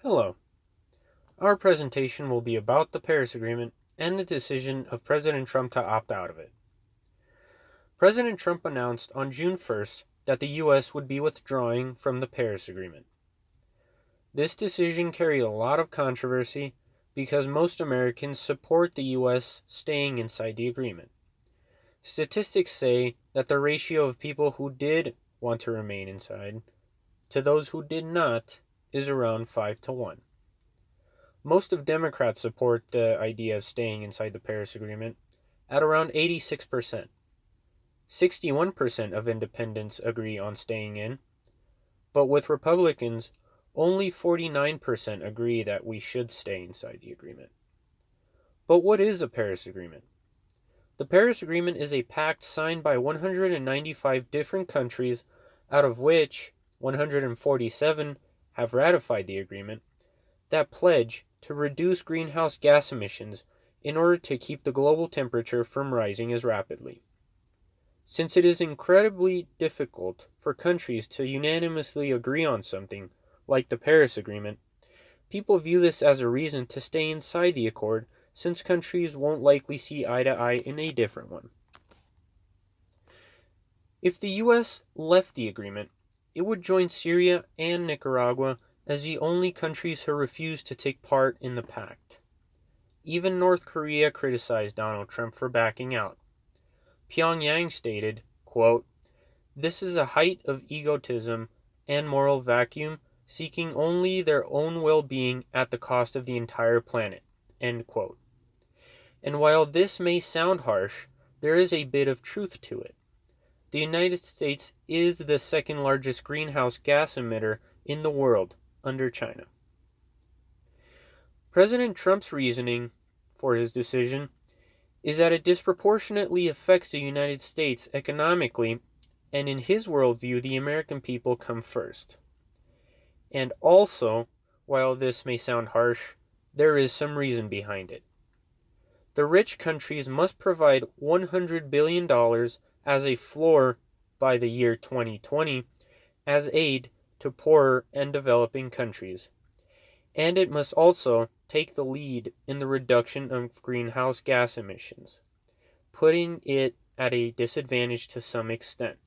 Hello. Our presentation will be about the Paris Agreement and the decision of President Trump to opt out of it. President Trump announced on June 1st that the U.S. would be withdrawing from the Paris Agreement. This decision carried a lot of controversy because most Americans support the U.S. staying inside the agreement. Statistics say that the ratio of people who did want to remain inside to those who did not is around 5 to 1. Most of Democrats support the idea of staying inside the Paris Agreement at around 86%. 61% of independents agree on staying in, but with Republicans, only 49% agree that we should stay inside the agreement. But what is a Paris Agreement? The Paris Agreement is a pact signed by 195 different countries, out of which 147 have ratified the agreement, that pledge to reduce greenhouse gas emissions in order to keep the global temperature from rising as rapidly. Since it is incredibly difficult for countries to unanimously agree on something, like the Paris Agreement, people view this as a reason to stay inside the accord, since countries won't likely see eye to eye in a different one. If the U.S. left the agreement, it would join Syria and Nicaragua as the only countries who refused to take part in the pact. Even North Korea criticized Donald Trump for backing out. Pyongyang stated, quote, "This is a height of egotism and moral vacuum, seeking only their own well-being at the cost of the entire planet." End quote. And while this may sound harsh, there is a bit of truth to it. The United States is the second largest greenhouse gas emitter in the world, under China. President Trump's reasoning for his decision is that it disproportionately affects the United States economically, and in his worldview, the American people come first. And also, while this may sound harsh, there is some reason behind it. The rich countries must provide $100 billion as a floor by the year 2020 as aid to poorer and developing countries. And it must also take the lead in the reduction of greenhouse gas emissions, putting it at a disadvantage to some extent.